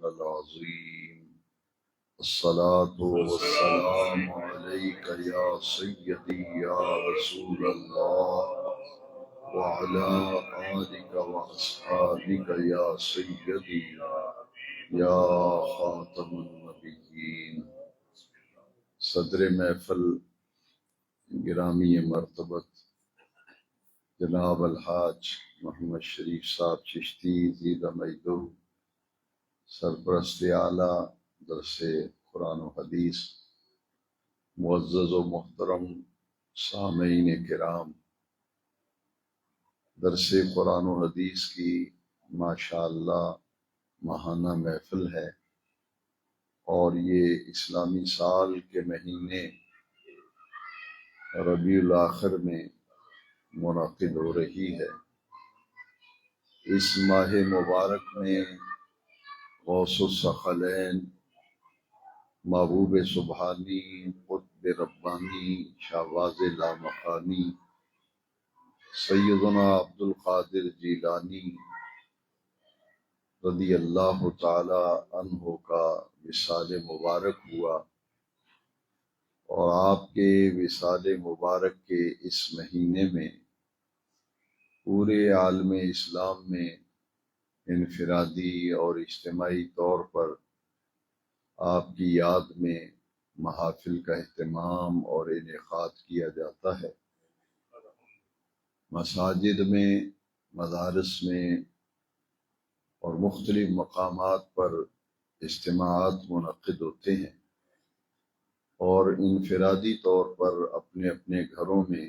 العظيم. الصلاة والسلام عليك يا سيدي يا رسول الله وعلى آلك وأصحابك يا سيدي يا خاتم النبيين. صدر محفل گرامی مرتبت جناب الحاج محمد شریف صاحب چشتی زیدہ مجدو، سرپرست اعلیٰ درس قرآن و حدیث، معزز و محترم سامعین کرام، درس قرآن و حدیث کی ماشاءاللہ ماہانہ محفل ہے، اور یہ اسلامی سال کے مہینے ربیع الاخر میں منعقد ہو رہی ہے۔ اس ماہ مبارک میں غوث الثقلین، محبوب سبحانی، قطب ربانی، شہباز لامکانی، سیدنا عبدالقادر جیلانی رضی اللہ تعالی عنہ کا وصال مبارک ہوا، اور آپ کے وصال مبارک کے اس مہینے میں پورے عالم اسلام میں انفرادی اور اجتماعی طور پر آپ کی یاد میں محافل کا اہتمام اور انعقاد کیا جاتا ہے۔ مساجد میں، مدارس میں اور مختلف مقامات پر اجتماعات منعقد ہوتے ہیں، اور انفرادی طور پر اپنے اپنے گھروں میں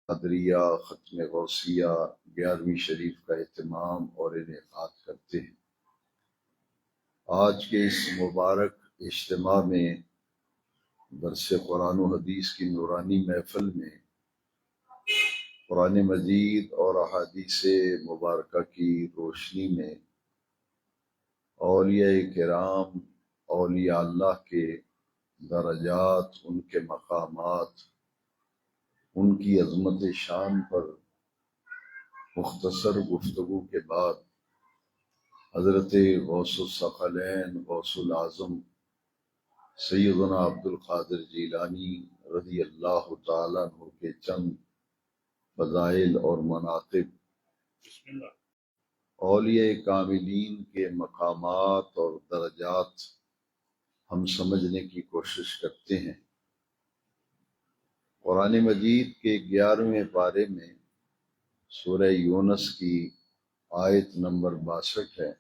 قدریہ، ختم غوثیہ، 11ویں شریف کا اہتمام اور انعقاد کرتے ہیں۔ آج کے اس مبارک اجتماع میں درس قرآن و حدیث کی نورانی محفل میں قرآن مجید اور احادیث مبارکہ کی روشنی میں اولیاء کرام، اولیاء اللہ کے درجات، ان کے مقامات، ان کی عظمت شان پر مختصر گفتگو کے بعد حضرت غوث الثقلین، غوث العظم سیدنا عبدالقادر جیلانی رضی اللہ تعالیٰ عنہ کے چند فضائل اور مناقب، اولیاء کاملین کے مقامات اور درجات ہم سمجھنے کی کوشش کرتے ہیں۔ قرآن مجید کے 11ویں پارے میں سورہ یونس کی آیت نمبر 62 ہے،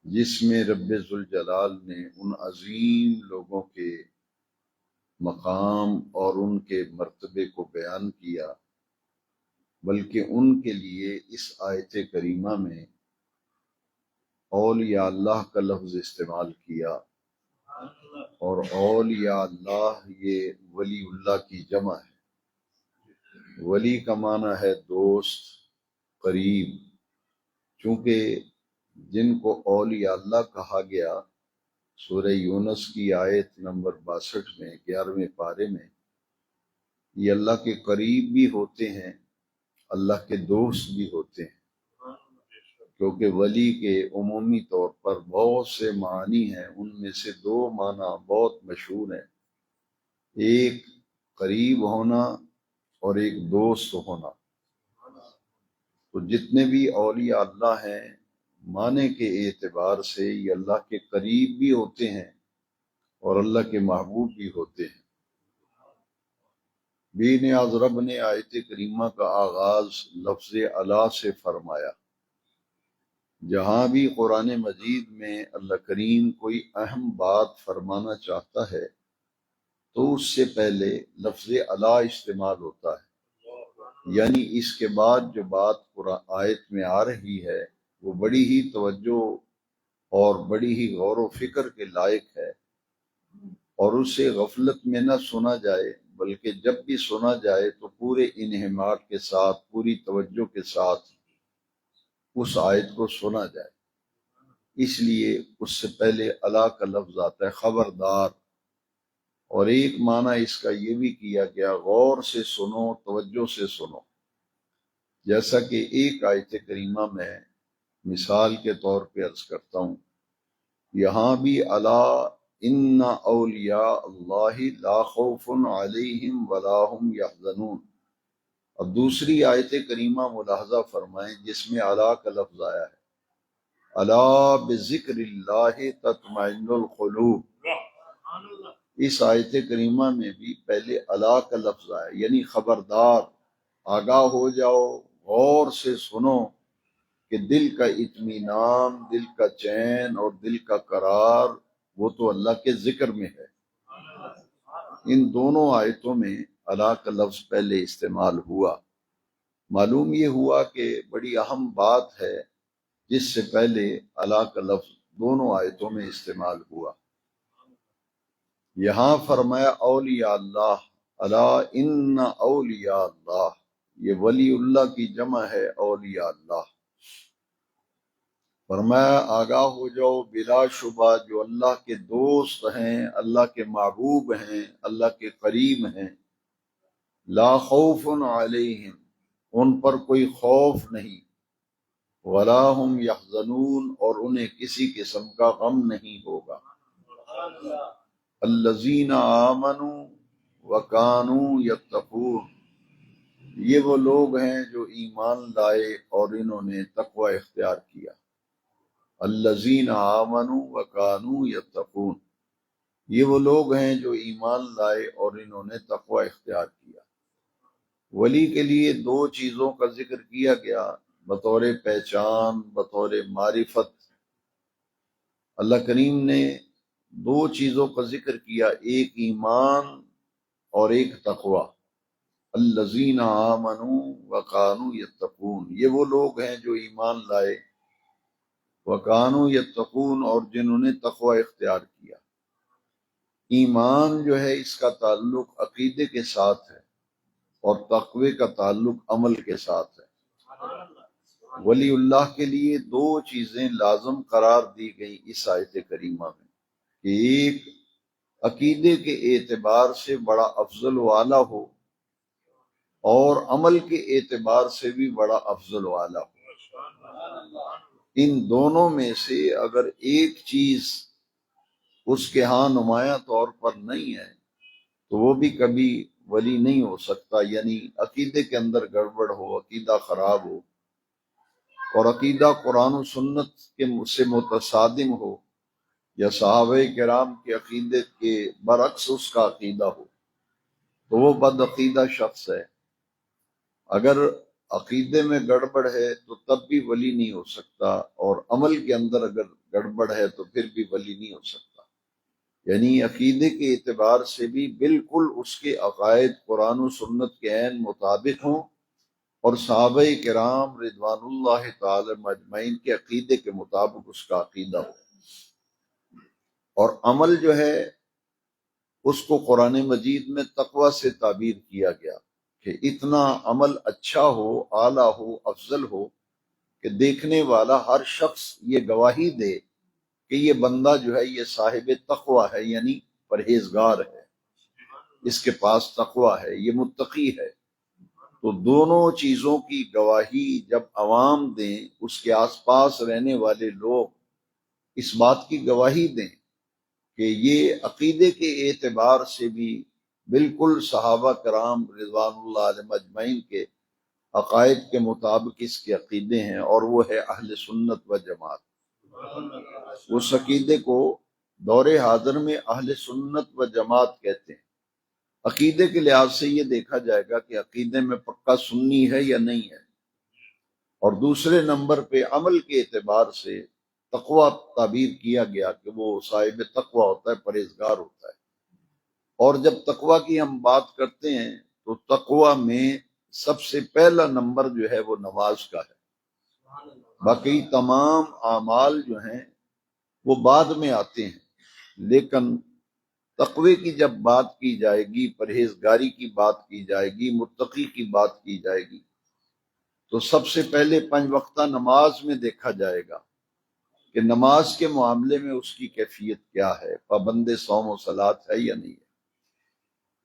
جس میں رب ذوالجلال نے ان عظیم لوگوں کے مقام اور ان کے مرتبے کو بیان کیا، بلکہ ان کے لیے اس آیت کریمہ میں اولیاء اللہ کا لفظ استعمال کیا، اور اولیاء اللہ یہ ولی اللہ کی جمع ہے۔ ولی کا معنی ہے دوست، قریب۔ چونکہ جن کو اولیاء اللہ کہا گیا سورہ یونس کی آیت نمبر 62 میں 11ویں پارے میں، یہ اللہ کے قریب بھی ہوتے ہیں، اللہ کے دوست بھی ہوتے ہیں، کیونکہ ولی کے عمومی طور پر بہت سے معنی ہیں، ان میں سے 2 معنی بہت مشہور ہیں، ایک قریب ہونا اور ایک دوست ہونا۔ تو جتنے بھی اولیاء اللہ ہیں معنی کے اعتبار سے یہ اللہ کے قریب بھی ہوتے ہیں اور اللہ کے محبوب بھی ہوتے ہیں۔ بے نیاز رب نے آیت کریمہ کا آغاز لفظ الا سے فرمایا۔ جہاں بھی قرآن مجید میں اللہ کریم کوئی اہم بات فرمانا چاہتا ہے تو اس سے پہلے لفظ الا استعمال ہوتا ہے، یعنی اس کے بعد جو بات آیت میں آ رہی ہے وہ بڑی ہی توجہ اور بڑی ہی غور و فکر کے لائق ہے، اور اسے غفلت میں نہ سنا جائے، بلکہ جب بھی سنا جائے تو پورے انہماک کے ساتھ، پوری توجہ کے ساتھ اس آیت کو سنا جائے۔ اس لیے اس سے پہلے الا کا لفظ آتا ہے، خبردار۔ اور ایک معنی اس کا یہ بھی کیا گیا، غور سے سنو، توجہ سے سنو۔ جیسا کہ ایک آیت کریمہ میں مثال کے طور پہ عرض کرتا ہوں، یہاں بھی الا ان اولیاء اللہ لا خوف علیہم ولا هم یحزنون. اب دوسری آیت کریمہ ملاحظہ فرمائیں جس میں الا کا لفظ آیا ہے. الا بذکر اللہ تطمئن القلوب. اس آیت کریمہ میں بھی پہلے الا کا لفظ آیا، یعنی خبردار، آگاہ ہو جاؤ، غور سے سنو کہ دل کا اطمینان، دل کا چین اور دل کا قرار وہ تو اللہ کے ذکر میں ہے. ان دونوں آیتوں میں الا کا لفظ پہلے استعمال ہوا. معلوم یہ ہوا کہ بڑی اہم بات ہے جس سے پہلے الا کا لفظ دونوں آیتوں میں استعمال ہوا. یہاں فرمایا اولیاء اللہ، الا ان اولیاء اللہ، یہ ولی اللہ کی جمع ہے اولیاء اللہ. فرمایا آگاہ ہو جاؤ بلا شبہ جو اللہ کے دوست ہیں، اللہ کے محبوب ہیں، اللہ کے قریب ہیں، لا خوف علیہم، ان پر کوئی خوف نہیں، ولا هم یحزنون، اور انہیں کسی قسم کا غم نہیں ہوگا. الذین آمنوا وکانوا یتقون، یہ وہ لوگ ہیں جو ایمان لائے اور انہوں نے تقوی اختیار کیا. الذین آمنوا وکانوا یتقون، یہ وہ لوگ ہیں جو ایمان لائے اور انہوں نے تقوی اختیار کیا. ولی کے لیے دو چیزوں کا ذکر کیا گیا بطور پہچان، بطور معرفت. اللہ کریم نے دو چیزوں کا ذکر کیا، ایک ایمان اور ایک تقوی. الذین آمنوا وکانوا یتقون، یہ وہ لوگ ہیں جو ایمان لائے، وکانوا یتقون، اور جنہوں نے تقوی اختیار کیا. ایمان جو ہے اس کا تعلق عقیدے کے ساتھ ہے اور تقوی کا تعلق عمل کے ساتھ ہے. ولی اللہ کے لیے دو چیزیں لازم قرار دی گئی اس آیت کریمہ میں، کہ ایک عقیدے کے اعتبار سے بڑا افضل و اعلیٰ ہو اور عمل کے اعتبار سے بھی بڑا افضل و اعلیٰ ہو. ان دونوں میں سے اگر ایک چیز اس کے ہاں نمایاں طور پر نہیں ہے تو وہ بھی کبھی ولی نہیں ہو سکتا. یعنی عقیدے کے اندر گڑبڑ ہو، عقیدہ خراب ہو، اور عقیدہ قرآن و سنت سے متصادم ہو، یا صحابہ کرام کے عقیدے کے برعکس اس کا عقیدہ ہو، تو وہ بد عقیدہ شخص ہے. اگر عقیدے میں گڑبڑ ہے تو تب بھی ولی نہیں ہو سکتا، اور عمل کے اندر اگر گڑبڑ ہے تو پھر بھی ولی نہیں ہو سکتا. یعنی عقیدے کے اعتبار سے بھی بالکل اس کے عقائد قرآن و سنت کے عین مطابق ہوں، اور صحابہ کرام رضوان اللہ تعالی مجمعین کے عقیدے کے مطابق اس کا عقیدہ ہو. اور عمل جو ہے اس کو قرآن مجید میں تقوی سے تعبیر کیا گیا کہ اتنا عمل اچھا ہو، اعلیٰ ہو، افضل ہو کہ دیکھنے والا ہر شخص یہ گواہی دے کہ یہ بندہ جو ہے یہ صاحب تقوی ہے، یعنی پرہیزگار ہے، اس کے پاس تقوی ہے، یہ متقی ہے. تو دونوں چیزوں کی گواہی جب عوام دیں، اس کے آس پاس رہنے والے لوگ اس بات کی گواہی دیں کہ یہ عقیدے کے اعتبار سے بھی بالکل صحابہ کرام رضوان اللہ علیہ مجمعین کے عقائد کے مطابق اس کے عقیدے ہیں، اور وہ ہے اہل سنت و جماعت. اس عقیدے کو دور حاضر میں اہل سنت و جماعت کہتے ہیں. عقیدے کے لحاظ سے یہ دیکھا جائے گا کہ عقیدے میں پکا سنی ہے یا نہیں ہے، اور دوسرے نمبر پہ عمل کے اعتبار سے تقوی تعبیر کیا گیا کہ وہ صاحب تقوی ہوتا ہے، پرہیزگار ہوتا ہے. اور جب تقوی کی ہم بات کرتے ہیں تو تقوی میں سب سے پہلا نمبر جو ہے وہ نماز کا ہے. باقی تمام اعمال جو ہیں وہ بعد میں آتے ہیں، لیکن تقوی کی جب بات کی جائے گی، پرہیزگاری کی بات کی جائے گی، متقی کی بات کی جائے گی، تو سب سے پہلے 5 وقتہ نماز میں دیکھا جائے گا کہ نماز کے معاملے میں اس کی کیفیت کیا ہے، پابند صوم و صلاۃ ہے یا نہیں ہے.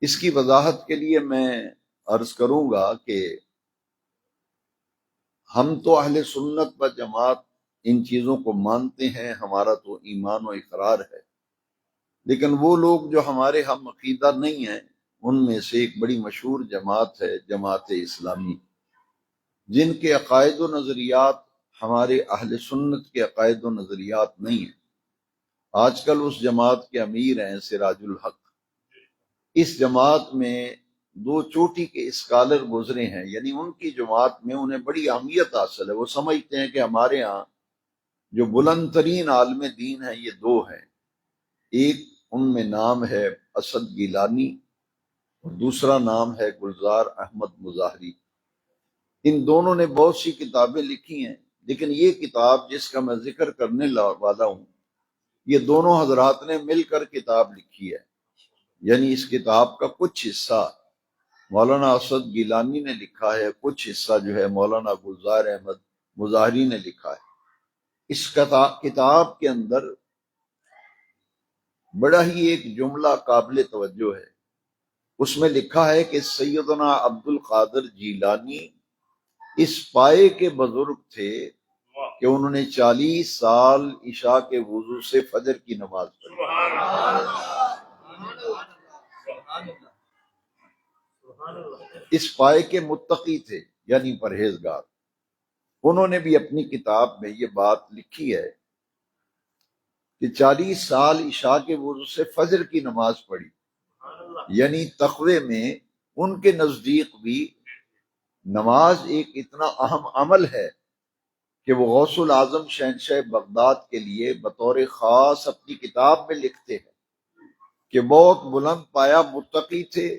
اس کی وضاحت کے لیے میں عرض کروں گا کہ ہم تو اہل سنت و جماعت ان چیزوں کو مانتے ہیں، ہمارا تو ایمان و اقرار ہے، لیکن وہ لوگ جو ہمارے ہم عقیدہ نہیں ہیں، ان میں سے ایک بڑی مشہور جماعت ہے جماعت اسلامی، جن کے عقائد و نظریات ہمارے اہل سنت کے عقائد و نظریات نہیں ہیں۔ آج کل اس جماعت کے امیر ہیں سراج الحق۔ اس جماعت میں دو چوٹی کے اسکالر گزرے ہیں، یعنی ان کی جماعت میں انہیں بڑی اہمیت حاصل ہے۔ وہ سمجھتے ہیں کہ ہمارے ہاں جو بلند ترین عالم دین ہیں یہ دو ہیں، ایک ان میں نام ہے اسد گیلانی اور دوسرا نام ہے گلزار احمد مظاہری۔ ان دونوں نے بہت سی کتابیں لکھی ہیں، لیکن یہ کتاب جس کا میں ذکر کرنے والا ہوں، یہ دونوں حضرات نے مل کر کتاب لکھی ہے۔ یعنی اس کتاب کا کچھ حصہ مولانا اسد گیلانی نے لکھا ہے، کچھ حصہ جو ہے مولانا گلزار احمد مظاہری نے لکھا ہے۔ اس کتاب کے اندر بڑا ہی ایک جملہ قابل توجہ ہے۔ اس میں لکھا ہے کہ سیدنا عبد القادر جیلانی اس پائے کے بزرگ تھے کہ انہوں نے 40 سال عشاء کے وضو سے فجر کی نماز پڑھی۔ اس پائے کے متقی تھے، یعنی پرہیزگار۔ انہوں نے بھی اپنی کتاب میں یہ بات لکھی ہے کہ 40 سال عشاء کے وضو سے فجر کی نماز پڑھی، یعنی تقوی میں ان کے نزدیک بھی نماز ایک اتنا اہم عمل ہے کہ وہ غوث العظم شہنشاہ بغداد کے لیے بطور خاص اپنی کتاب میں لکھتے ہیں کہ بہت بلند پایا متقی تھے،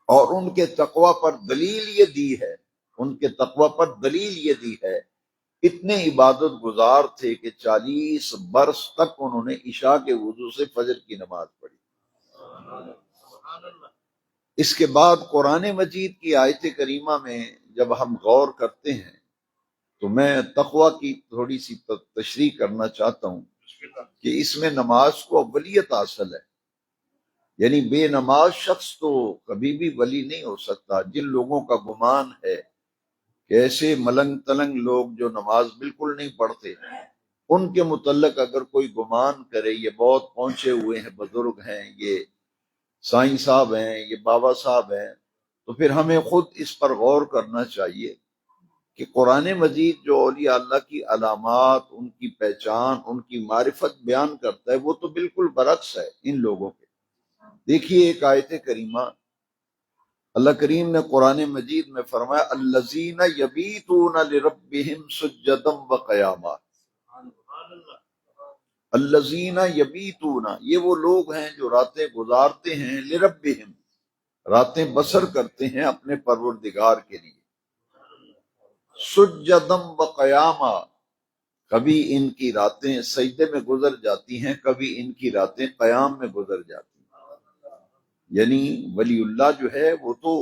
اور ان کے تقوی پر دلیل یہ دی ہے، ان کے تقوی پر دلیل یہ دی ہے، اتنے عبادت گزار تھے کہ 40 برس تک انہوں نے عشاء کے وضو سے فجر کی نماز پڑھی۔ اس کے بعد قرآن مجید کی آیت کریمہ میں جب ہم غور کرتے ہیں تو میں تقوی کی تھوڑی سی تشریح کرنا چاہتا ہوں کہ اس میں نماز کو اولیت حاصل ہے، یعنی بے نماز شخص تو کبھی بھی ولی نہیں ہو سکتا۔ جن لوگوں کا گمان ہے کہ ایسے ملنگ تلنگ لوگ جو نماز بالکل نہیں پڑھتے، ان کے متعلق اگر کوئی گمان کرے یہ بہت پہنچے ہوئے ہیں، بزرگ ہیں، یہ سائیں صاحب ہیں، یہ بابا صاحب ہیں، تو پھر ہمیں خود اس پر غور کرنا چاہیے کہ قرآن مجید جو اولیاء اللہ کی علامات، ان کی پہچان، ان کی معرفت بیان کرتا ہے، وہ تو بالکل برعکس ہے ان لوگوں کے۔ دیکھیے ایک آیت کریمہ اللہ کریم نے قرآن مجید میں فرمایا الذین یبیتون لربہم سجدا وقیاما۔ الذین یبیتون، یہ وہ لوگ ہیں جو راتیں گزارتے ہیں، لربہم، راتیں بسر کرتے ہیں اپنے پروردگار کے لیے، سجدا وقیاما، کبھی ان کی راتیں سجدے میں گزر جاتی ہیں، کبھی ان کی راتیں قیام میں گزر جاتی ہیں۔ یعنی ولی اللہ جو ہے وہ تو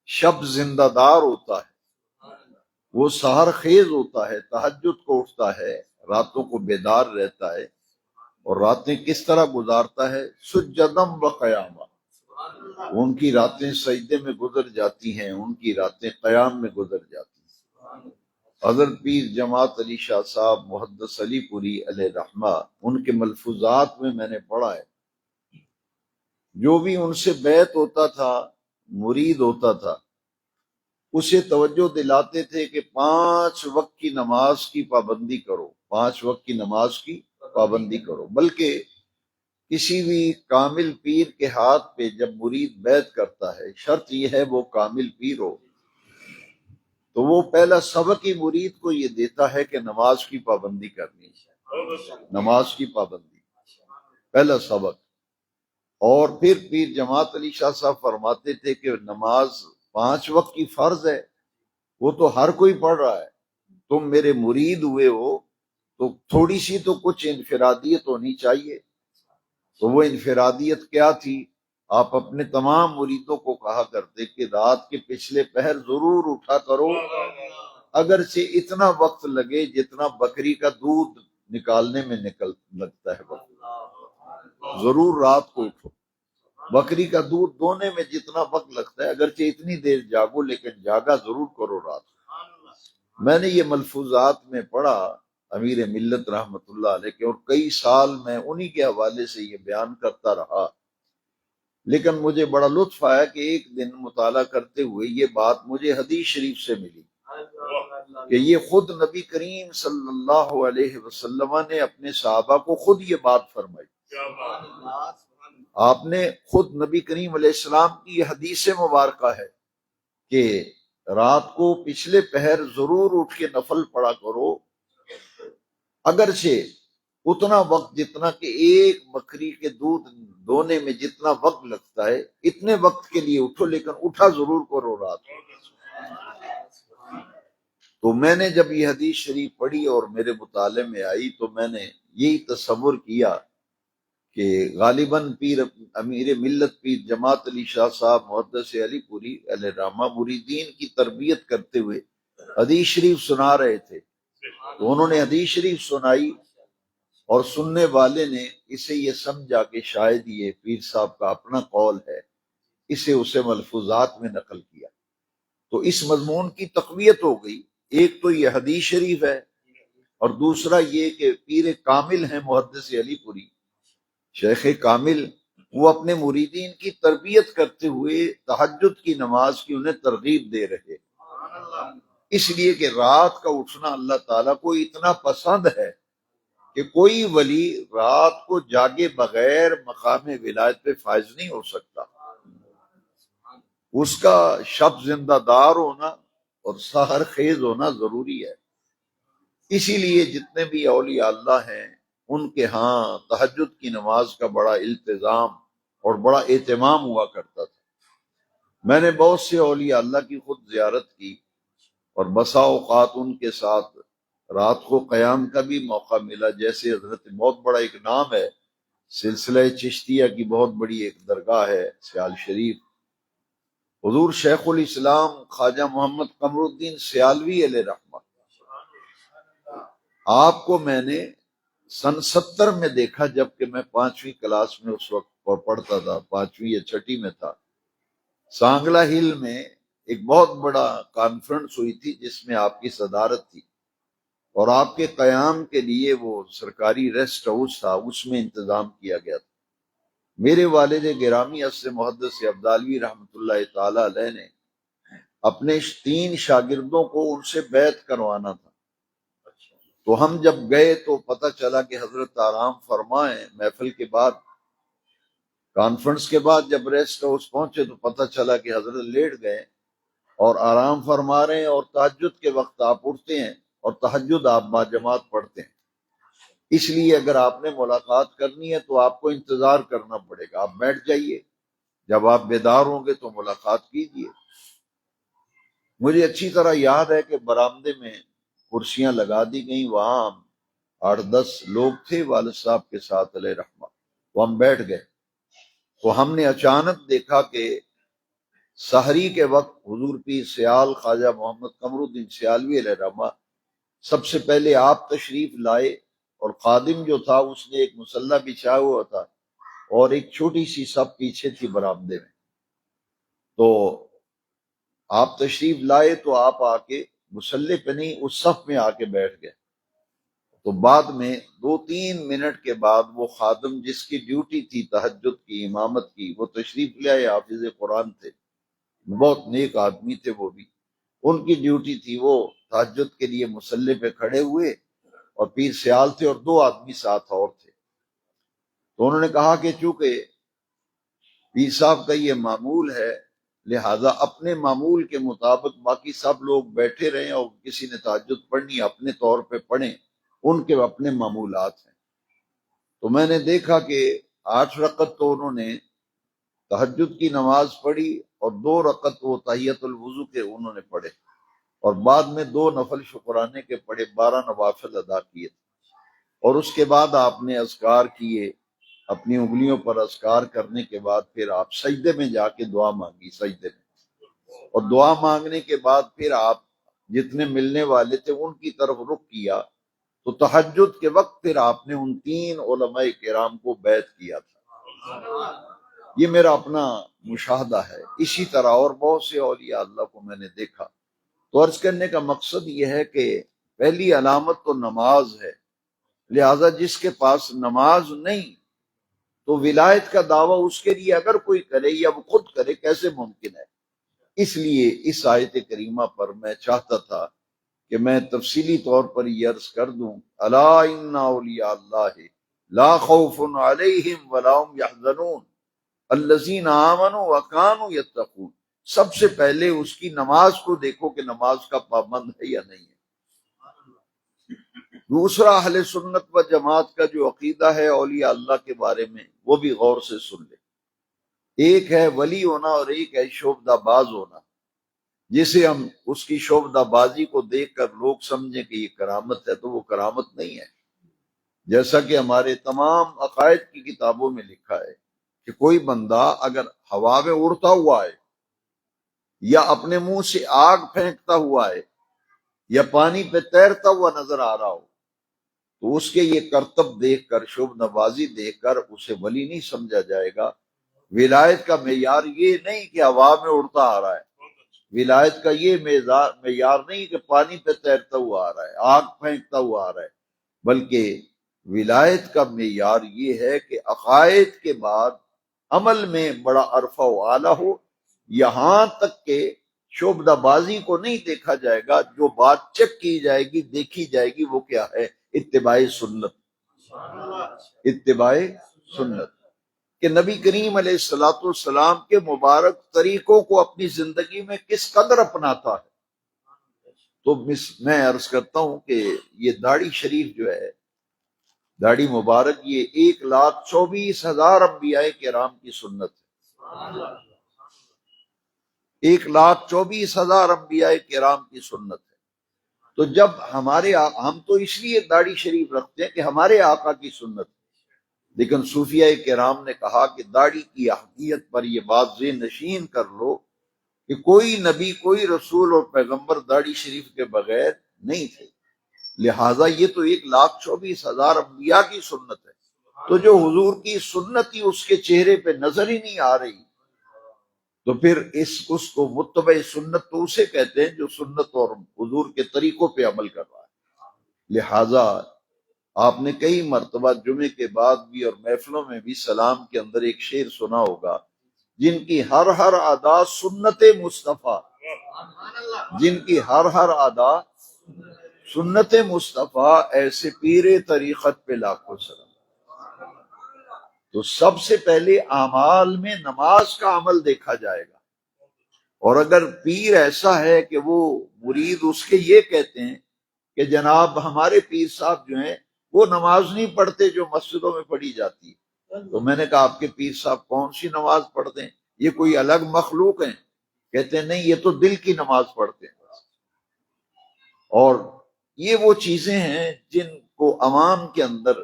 شب زندہ دار ہوتا ہے، وہ سحر خیز ہوتا ہے، تہجد کو اٹھتا ہے، راتوں کو بیدار رہتا ہے، اور راتیں کس طرح گزارتا ہے؟ سجدم و قیاما، ان کی راتیں سجدے میں گزر جاتی ہیں، ان کی راتیں قیام میں گزر جاتی ہیں۔ حضرت پیر جماعت علی شاہ صاحب محدث علی پوری علیہ رحمہ، ان کے ملفوظات میں میں نے پڑھا ہے، جو بھی ان سے بیعت ہوتا تھا، مرید ہوتا تھا، اسے توجہ دلاتے تھے کہ 5 وقت کی نماز کی پابندی کرو، 5 وقت کی نماز کی پابندی کرو۔ بلکہ کسی بھی کامل پیر کے ہاتھ پہ جب مرید بیعت کرتا ہے، شرط یہ ہے وہ کامل پیر ہو، تو وہ پہلا سبق ہی مرید کو یہ دیتا ہے کہ نماز کی پابندی کرنی ہے، نماز کی پابندی پہلا سبق۔ اور پھر پیر جماعت علی شاہ صاحب فرماتے تھے کہ نماز 5 وقت کی فرض ہے، وہ تو ہر کوئی پڑھ رہا ہے، تم میرے مرید ہوئے ہو تو تھوڑی سی تو کچھ انفرادیت ہونی چاہیے۔ تو وہ انفرادیت کیا تھی؟ آپ اپنے تمام مریدوں کو کہا کرتے کہ رات کے پچھلے پہر ضرور اٹھا کرو، اگرچہ اتنا وقت لگے جتنا بکری کا دودھ نکالنے میں لگتا ہے وقت، ضرور رات کو اٹھو۔ بکری کا دودھ دونے میں جتنا وقت لگتا ہے، اگرچہ اتنی دیر جاگو، لیکن جاگا ضرور کرو رات۔ میں نے یہ ملفوظات میں پڑھا امیر ملت رحمۃ اللہ علیہ کے، اور کئی سال میں انہی کے حوالے سے یہ بیان کرتا رہا، لیکن مجھے بڑا لطف آیا کہ ایک دن مطالعہ کرتے ہوئے یہ بات مجھے حدیث شریف سے ملی کہ یہ خود نبی کریم صلی اللہ علیہ وسلم نے اپنے صحابہ کو خود یہ بات فرمائی۔ آپ نے خود نبی کریم علیہ السلام کی یہ حدیث مبارکہ ہے کہ رات کو پچھلے پہر ضرور اٹھ کے نفل پڑھا کرو، اگرچہ اتنا وقت جتنا کہ ایک بکری کے دودھ دونے میں جتنا وقت لگتا ہے اتنے وقت کے لیے اٹھو، لیکن اٹھا ضرور کرو رات کو۔ تو میں نے جب یہ حدیث شریف پڑھی اور میرے مطالعے میں آئی تو میں نے یہی تصور کیا کہ غالباً پیر امیر ملت پیر جماعت علی شاہ صاحب محدث علی پوری علیہ رحمہ مریدین کی تربیت کرتے ہوئے حدیث شریف سنا رہے تھے، تو انہوں نے حدیث شریف سنائی اور سننے والے نے اسے یہ سمجھا کہ شاید یہ پیر صاحب کا اپنا قول ہے، اسے ملفوظات میں نقل کیا، تو اس مضمون کی تقویت ہو گئی۔ ایک تو یہ حدیث شریف ہے، اور دوسرا یہ کہ پیر کامل ہیں محدث علی پوری، شیخ کامل، وہ اپنے مریدین کی تربیت کرتے ہوئے تہجد کی نماز کی انہیں ترغیب دے رہے، اس لیے کہ رات کا اٹھنا اللہ تعالیٰ کو اتنا پسند ہے کہ کوئی ولی رات کو جاگے بغیر مقام ولایت پہ فائز نہیں ہو سکتا، اس کا شب زندہ دار ہونا اور سحر خیز ہونا ضروری ہے۔ اسی لیے جتنے بھی اولیاء اللہ ہیں ان کے ہاں تہجد کی نماز کا بڑا التزام اور بڑا اہتمام ہوا کرتا تھا۔ میں نے بہت سے اولیاء اللہ کی خود زیارت کی اور بسا اوقات ان کے ساتھ رات کو قیام کا بھی موقع ملا، جیسے حضرت بہت بڑا ایک نام ہے، سلسلہ چشتیہ کی بہت بڑی ایک درگاہ ہے سیال شریف، حضور شیخ الاسلام خواجہ محمد قمر الدین سیالوی علیہ رحمہ، آپ کو میں نے سن 70 میں دیکھا، جبکہ میں 5ویں کلاس میں اس وقت پڑھتا تھا، 5ویں یا 6ٹھی میں تھا۔ سانگلہ ہل میں ایک بہت بڑا کانفرنس ہوئی تھی جس میں آپ کی صدارت تھی، اور آپ کے قیام کے لیے وہ سرکاری ریسٹ ہاؤس تھا، اس میں انتظام کیا گیا تھا۔ میرے والد گرامی حضرت محدث عبدالوی رحمۃ اللہ تعالی علیہ نے اپنے 3 شاگردوں کو ان سے بیعت کروانا تھا، تو ہم جب گئے تو پتہ چلا کہ حضرت آرام فرمائیں، محفل کے بعد کانفرنس کے بعد جب ریسٹ ہاؤس پہنچے تو پتہ چلا کہ حضرت لیٹ گئے اور آرام فرما رہے ہیں، اور تہجد کے وقت آپ اٹھتے ہیں اور تہجد آپ با جماعت پڑھتے ہیں، اس لیے اگر آپ نے ملاقات کرنی ہے تو آپ کو انتظار کرنا پڑے گا، آپ بیٹھ جائیے، جب آپ بیدار ہوں گے تو ملاقات کیجیے۔ مجھے اچھی طرح یاد ہے کہ برآمدے میں کرسیاں لگا دی گئیں، وہاں 8-10 لوگ تھے والد صاحب کے ساتھ علیہ رحمہ، وہ ہم بیٹھ گئے تو ہم نے اچانک دیکھا کہ سحری کے وقت حضور پیر سیال خواجہ محمد قمر الدین سیالوی علیہ رحمہ سب سے پہلے آپ تشریف لائے، اور خادم جو تھا اس نے ایک مصلی بچھایا ہوا تھا اور ایک چھوٹی سی صف پیچھے تھی برآمدے میں، تو آپ تشریف لائے تو آپ آ کے مصلی پہ نہیں اس صف میں آ کے بیٹھ گئے، تو بعد میں 2-3 منٹ کے بعد وہ خادم جس کی ڈیوٹی تھی تہجد کی امامت کی، وہ تشریف لے آئے، حافظ قرآن تھے، بہت نیک آدمی تھے وہ بھی، ان کی ڈیوٹی تھی وہ تہجد کے لیے مصلی پہ کھڑے ہوئے، اور پیر سیال تھے اور 2 آدمی ساتھ اور تھے، تو انہوں نے کہا کہ چونکہ پیر صاحب کا یہ معمول ہے لہذا اپنے معمول کے مطابق باقی سب لوگ بیٹھے رہیں، اور کسی نے تہجد پڑھنی اپنے طور پہ پڑھیں، ان کے اپنے معمولات ہیں۔ تو میں نے دیکھا کہ 8 رکعت تو انہوں نے تہجد کی نماز پڑھی، اور 2 رکعت وہ تحیۃ الوضو کے انہوں نے پڑھے، اور بعد میں 2 نفل شکرانے کے پڑھے، 12 نوافل ادا کیے، اور اس کے بعد آپ نے اذکار کیے، اپنی انگلیوں پر اذکار کرنے کے بعد پھر آپ سجدے میں جا کے دعا مانگی، سجدے میں، اور دعا مانگنے کے بعد پھر آپ جتنے ملنے والے تھے ان کی طرف رخ کیا، تو تہجد کے وقت پھر آپ نے ان 3 علماء کرام کو بیعت کیا تھا۔ یہ میرا اپنا مشاہدہ ہے، اسی طرح اور بہت سے اولیاء اللہ کو میں نے دیکھا۔ تو عرض کرنے کا مقصد یہ ہے کہ پہلی علامت تو نماز ہے، لہذا جس کے پاس نماز نہیں تو ولایت کا دعویٰ اس کے لیے اگر کوئی کرے یا وہ خود کرے کیسے ممکن ہے؟ اس لیے اس آیت کریمہ پر میں چاہتا تھا کہ میں تفصیلی طور پر یہ عرض کر دوں، الا ان اولیاء اللہ لا خوف علیہم ولا هم یحزنون الذین آمنوا وکانوا یتقون۔ سب سے پہلے اس کی نماز کو دیکھو کہ نماز کا پابند ہے یا نہیں ہے۔ دوسرا، اہل سنت و جماعت کا جو عقیدہ ہے اولیاء اللہ کے بارے میں، وہ بھی غور سے سن لے۔ ایک ہے ولی ہونا اور ایک ہے شعبدہ باز ہونا، جسے ہم اس کی شعبدہ بازی کو دیکھ کر لوگ سمجھیں کہ یہ کرامت ہے، تو وہ کرامت نہیں ہے۔ جیسا کہ ہمارے تمام عقائد کی کتابوں میں لکھا ہے کہ کوئی بندہ اگر ہوا میں اڑتا ہوا ہے یا اپنے منہ سے آگ پھینکتا ہوا ہے یا پانی پہ تیرتا ہوا نظر آ رہا ہو تو اس کے یہ کرتب دیکھ کر، شعبدہ بازی دیکھ کر اسے ولی نہیں سمجھا جائے گا۔ ولایت کا معیار یہ نہیں کہ ہوا میں اڑتا آ رہا ہے، ولایت کا یہ معیار نہیں کہ پانی پہ تیرتا ہوا آ رہا ہے، آگ پھینکتا ہوا آ رہا ہے، بلکہ ولایت کا معیار یہ ہے کہ عقائد کے بعد عمل میں بڑا عرفہ و اعلیٰ ہو، یہاں تک کہ شعبدہ بازی کو نہیں دیکھا جائے گا۔ جو بات چیک کی جائے گی، دیکھی جائے گی، وہ کیا ہے؟ اتباع سنت، اتباع سنت، کہ نبی کریم علیہ السلام کے مبارک طریقوں کو اپنی زندگی میں کس قدر اپناتا ہے۔ تو میں عرض کرتا ہوں کہ یہ داڑھی شریف جو ہے، داڑھی مبارک، یہ 1,24,000 انبیاء کرام کی سنت ہے، 1,24,000 انبیاء کرام کی سنت ہے۔ تو جب ہم تو اس لیے داڑھی شریف رکھتے ہیں کہ ہمارے آقا کی سنت ہے، لیکن صوفیہ کرام نے کہا کہ داڑھی کی اہمیت پر یہ بات ذہن نشین کر لو کہ کوئی نبی، کوئی رسول اور پیغمبر داڑھی شریف کے بغیر نہیں تھے، لہٰذا یہ تو 1,24,000 انبیاء کی سنت ہے۔ تو جو حضور کی سنت ہی اس کے چہرے پہ نظر ہی نہیں آ رہی، تو پھر اس کو متبع سنت تو اسے کہتے ہیں جو سنت اور حضور کے طریقوں پہ عمل کر رہا ہے۔ لہٰذا آپ نے کئی مرتبہ جمعے کے بعد بھی اور محفلوں میں بھی سلام کے اندر ایک شعر سنا ہوگا، جن کی ہر ادا سنت مصطفیٰ، جن کی ہر ادا سنت مصطفیٰ، ایسے پیر طریقت پہ لاکھوں سلام۔ تو سب سے پہلے اعمال میں نماز کا عمل دیکھا جائے گا، اور اگر پیر ایسا ہے کہ وہ مرید اس کے یہ کہتے ہیں کہ جناب ہمارے پیر صاحب جو ہیں وہ نماز نہیں پڑھتے جو مسجدوں میں پڑھی جاتی ہے، تو میں نے کہا آپ کے پیر صاحب کون سی نماز پڑھتے ہیں؟ یہ کوئی الگ مخلوق ہیں؟ کہتے ہیں نہیں، یہ تو دل کی نماز پڑھتے ہیں۔ اور یہ وہ چیزیں ہیں جن کو عوام کے اندر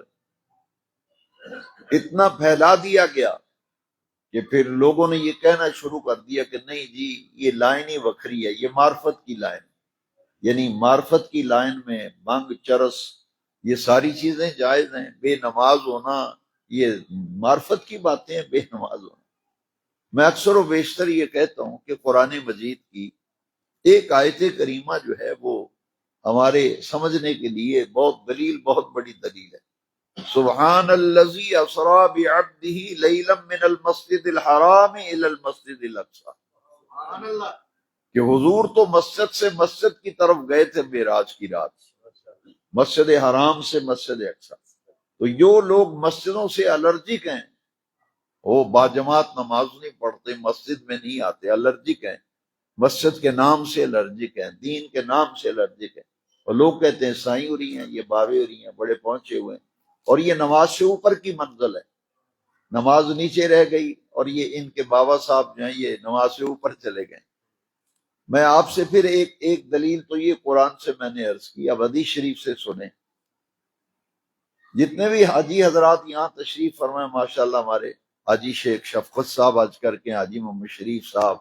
اتنا پھیلا دیا گیا کہ پھر لوگوں نے یہ کہنا شروع کر دیا کہ نہیں جی یہ لائن ہی وکھری ہے، یہ معرفت کی لائن، یعنی معرفت کی لائن میں بھنگ، چرس، یہ ساری چیزیں جائز ہیں، بے نماز ہونا یہ معرفت کی باتیں ہیں، بے نماز ہونا۔ میں اکثر و بیشتر یہ کہتا ہوں کہ قرآن مجید کی ایک آیت کریمہ جو ہے وہ ہمارے سمجھنے کے لیے بہت بڑی دلیل ہے۔ سبحان الذی اسریٰ بعبدہ لیلا من المسجد الحرام الی المسجد الاقصی، کہ حضور تو مسجد سے مسجد کی طرف گئے تھے معراج کی رات، مسجد حرام سے مسجد اقصی۔ تو جو لوگ مسجدوں سے الرجک ہیں، وہ باجماعت نماز نہیں پڑھتے، مسجد میں نہیں آتے، الرجک ہیں، مسجد کے نام سے الرجک ہیں، دین کے نام سے الرجک ہیں، اور لوگ کہتے ہیں سائیں ہو رہی ہیں، یہ بابے ہو رہی ہیں، بڑے پہنچے ہوئے ہیں، اور یہ نماز سے اوپر کی منزل ہے، نماز نیچے رہ گئی اور یہ ان کے بابا صاحب جو ہیں یہ نماز سے اوپر چلے گئے۔ میں آپ سے پھر ایک دلیل تو یہ قرآن سے میں نے عرض کی، اب حدیث شریف سے سنیں۔ جتنے بھی حاجی حضرات یہاں تشریف فرمائے، ماشاءاللہ ہمارے حاجی شیخ شفقت صاحب حج کر کے، حاجی محمد شریف صاحب،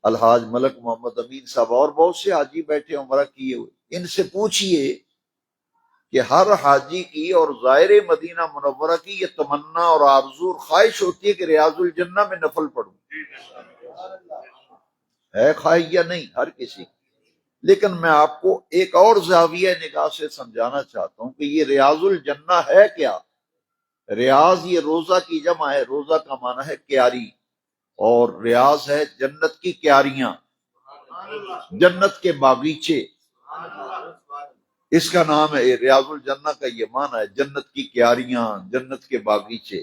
الحاج ملک محمد امین صاحب، اور بہت سے حاجی بیٹھے عمرہ کیے ہوئے، ان سے پوچھئے کہ ہر حاجی کی اور زائر مدینہ منورہ کی یہ تمنا اور آرزو اور خواہش ہوتی ہے کہ ریاض الجنہ میں نفل پڑھوں، ہے خواہش یا نہیں؟ ہر کسی کی، لیکن میں آپ کو ایک اور زاویہ نگاہ سے سمجھانا چاہتا ہوں کہ یہ ریاض الجنہ ہے کیا؟ ریاض یہ روزہ کی جمع ہے، روزہ کا معنی ہے کیاری، اور ریاض ہے جنت کی کیاریاں، جنت کے باغیچے، اس کا نام ہے ریاض الجنہ کا یہ معنی ہے جنت کی کیاریاں، جنت کے باغیچے۔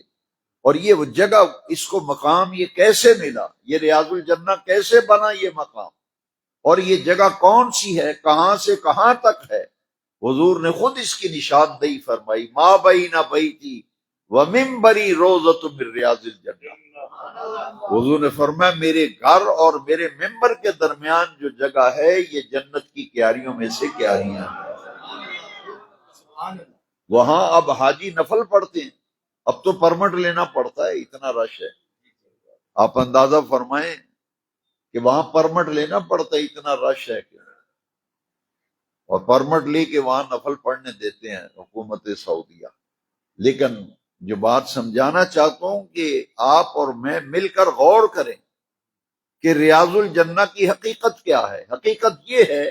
اور یہ وہ جگہ، اس کو مقام یہ کیسے ملا، یہ ریاض الجنہ کیسے بنا یہ مقام، اور یہ جگہ کون سی ہے، کہاں سے کہاں تک ہے؟ حضور نے خود اس کی نشاندہی فرمائی، ما بین بیتی و منبری روضۃ من ریاض الجنہ۔ حضور نے فرمایا میرے گھر اور میرے ممبر کے درمیان جو جگہ ہے یہ جنت کی کیاریوں میں سے کیاریاں ہیں۔ وہاں اب حاجی نفل پڑھتے ہیں، اب تو پرمٹ لینا پڑتا ہے، اتنا رش ہے۔ آپ اندازہ فرمائیں کہ وہاں پرمٹ لینا پڑتا ہے، اتنا رش ہے کہ، اور پرمٹ لے کے وہاں نفل پڑھنے دیتے ہیں حکومت سعودیہ۔ لیکن جو بات سمجھانا چاہتا ہوں کہ آپ اور میں مل کر غور کریں کہ ریاض الجنہ کی حقیقت کیا ہے۔ حقیقت یہ ہے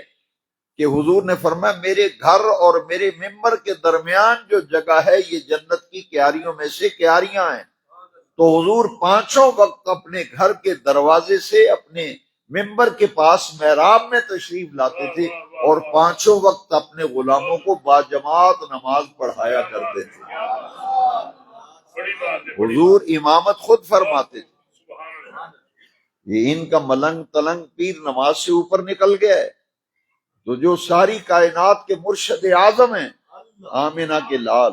کہ حضور نے فرمایا میرے گھر اور میرے ممبر کے درمیان جو جگہ ہے یہ جنت کی کیاریوں میں سے کیاریاں ہیں۔ تو حضور پانچوں وقت اپنے گھر کے دروازے سے اپنے ممبر کے پاس محراب میں تشریف لاتے تھے اور پانچوں وقت اپنے غلاموں کو باجماعت نماز پڑھایا کرتے تھے۔ حضور امامت خود فرماتے تھے۔ یہ ان کا ملنگ تلنگ پیر نماز سے اوپر نکل گیا ہے، تو جو ساری کائنات کے مرشد اعظم ہیں، آمنہ کے لال،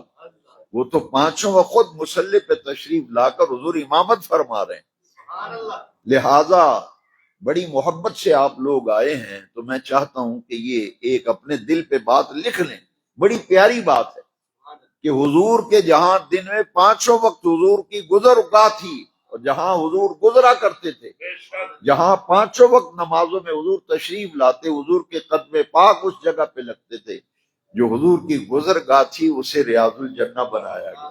وہ تو پانچوں وقت خود مصلی پہ تشریف لا کر حضور امامت فرما رہے ہیں۔ لہذا بڑی محبت سے آپ لوگ آئے ہیں، تو میں چاہتا ہوں کہ یہ ایک اپنے دل پہ بات لکھ لیں۔ بڑی پیاری بات ہے کہ حضور کے جہاں دن میں پانچوں وقت حضور کی گزرگاہ تھی، اور جہاں حضور گزرا کرتے تھے، جہاں پانچوں وقت نمازوں میں حضور تشریف لاتے، حضور کے قدم پاک اس جگہ پہ لگتے تھے، جو حضور کی گزرگاہ تھی اسے ریاض الجنہ بنایا گیا۔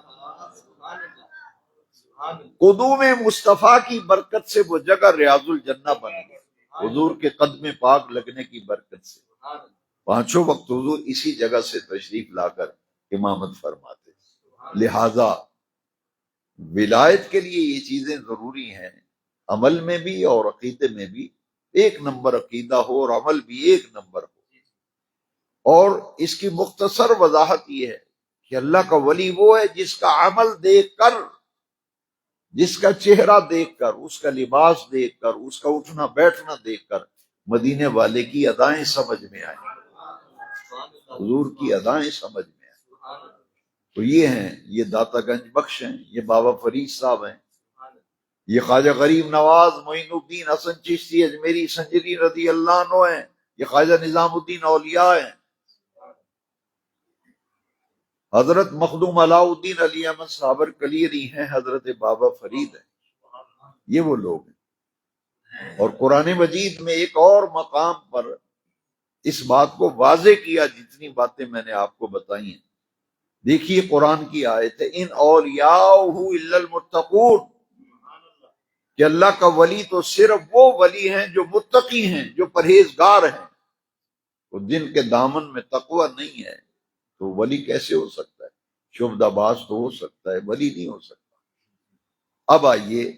قدوم مصطفیٰ کی برکت سے وہ جگہ ریاض الجنہ بن گئی، حضور کے قدم پاک لگنے کی برکت سے۔ پانچوں وقت حضور اسی جگہ سے تشریف لا کر امامت فرماتے۔ لہذا ولایت کے لیے یہ چیزیں ضروری ہیں، عمل میں بھی اور عقیدے میں بھی ایک نمبر عقیدہ ہو اور عمل بھی ایک نمبر ہو۔ اور اس کی مختصر وضاحت یہ ہے کہ اللہ کا ولی وہ ہے جس کا عمل دیکھ کر، جس کا چہرہ دیکھ کر، اس کا لباس دیکھ کر، اس کا اٹھنا بیٹھنا دیکھ کر مدینے والے کی ادائیں سمجھ میں آئیں، حضور کی ادائیں سمجھ میں آئیں۔ تو یہ ہیں، یہ داتا گنج بخش ہیں، یہ بابا فرید صاحب ہیں، یہ خواجہ غریب نواز معین الدین حسن چشتی اجمیری سنجری رضی اللہ عنہ ہیں، یہ خواجہ نظام الدین اولیاء ہیں، حضرت مخدوم علاء الدین علی احمد صابر کلیری ہیں، حضرت بابا فرید ہیں، یہ وہ لوگ ہیں۔ اور قرآن مجید میں ایک اور مقام پر اس بات کو واضح کیا جتنی باتیں میں نے آپ کو بتائی ہیں۔ دیکھیے قرآن کی آیت ہے، ان اولیاءہ الا المتقون، کہ اللہ کا ولی تو صرف وہ ولی ہیں جو متقی ہیں، جو پرہیزگار ہیں۔ تو جن کے دامن میں تقوی نہیں ہے تو ولی کیسے ہو سکتا ہے؟ شبدہ باز تو ہو سکتا ہے، ولی نہیں ہو سکتا۔ اب آئیے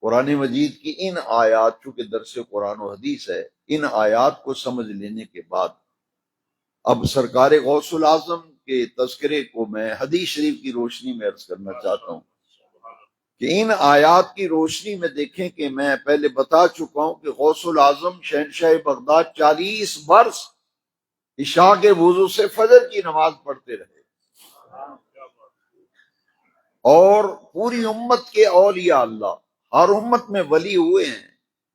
قرآن مجید کی ان آیات، چونکہ درس قرآن و حدیث ہے، ان آیات کو سمجھ لینے کے بعد اب سرکار غوث العظم کے تذکرے کو میں حدیث شریف کی روشنی میں عرض کرنا چاہتا ہوں کہ ان آیات کی روشنی میں دیکھیں کہ میں پہلے بتا چکا ہوں کہ غوث العظم شہنشاہ بغداد 40 برس عشاء کے وضو سے فجر کی نماز پڑھتے رہے، اور پوری امت کے اولیاء اللہ ہر امت میں ولی ہوئے ہیں،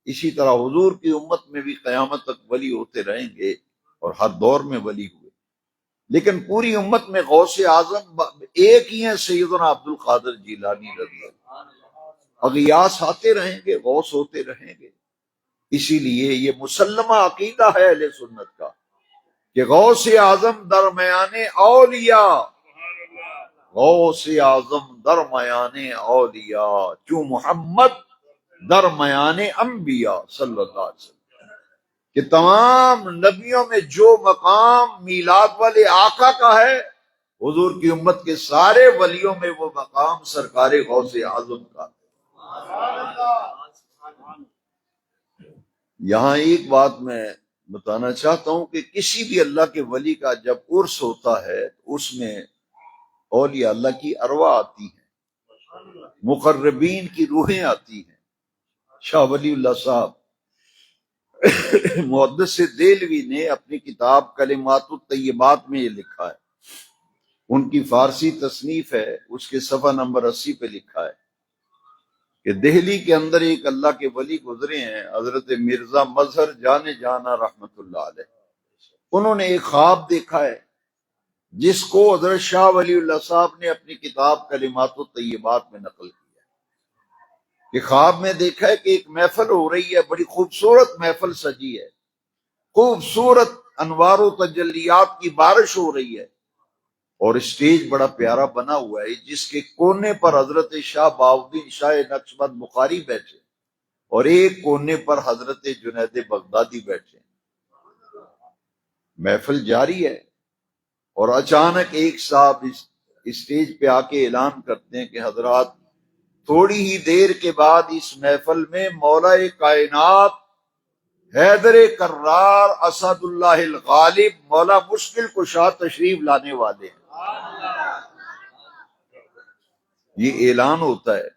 اسی طرح حضور کی امت میں بھی قیامت تک ولی ہوتے رہیں گے اور ہر دور میں ولی ہوئے۔ لیکن پوری امت میں غوث اعظم ایک ہی ہیں، سیدنا عبد القادر جیلانی رضی اللہ۔ اغیاث آتے رہیں گے، غوث ہوتے رہیں گے۔ اسی لیے یہ مسلمہ عقیدہ ہے اہل سنت کا کہ غوث اعظم درمیان اولیاء، غوث اعظم درمیان اولیاء، چوں محمد درمیان انبیاء صلی اللہ علیہ وسلم۔ کہ تمام نبیوں میں جو مقام میلاد والے آقا کا ہے، حضور کی امت کے سارے ولیوں میں وہ مقام سرکار غوث اعظم کا ہے۔ یہاں ایک بات میں بتانا چاہتا ہوں کہ کسی بھی اللہ کے ولی کا جب عرس ہوتا ہے تو اس میں اولیاء اللہ کی ارواح آتی ہیں، مقربین کی روحیں آتی ہیں۔ شاہ ولی اللہ صاحب محدث دہلوی نے اپنی کتاب کلمات الطیبات میں یہ لکھا ہے، ان کی فارسی تصنیف ہے، اس کے صفحہ نمبر 80 پہ لکھا ہے کہ دہلی کے اندر ایک اللہ کے ولی گزرے ہیں، حضرت مرزا مظہر جان جانا رحمت اللہ علیہ۔ انہوں نے ایک خواب دیکھا ہے جس کو حضرت شاہ ولی اللہ صاحب نے اپنی کتاب کلمات الطیبات میں نقل کیا کہ خواب میں دیکھا ہے کہ ایک محفل ہو رہی ہے، بڑی خوبصورت محفل سجی ہے، خوبصورت انوار و تجلیات کی بارش ہو رہی ہے، اور اسٹیج بڑا پیارا بنا ہوا ہے جس کے کونے پر حضرت شاہ بہاؤالدین شاہ نقشبند بخاری بیٹھے اور ایک کونے پر حضرت جنید بغدادی بیٹھے۔ محفل جاری ہے اور اچانک ایک صاحب اس اسٹیج پہ آ کے اعلان کرتے ہیں کہ حضرات تھوڑی ہی دیر کے بعد اس محفل میں مولا کائنات حیدر کرار اسد اللہ الغالب مولا مشکل کشا تشریف لانے والے ہیں۔ یہ اعلان ہوتا ہے،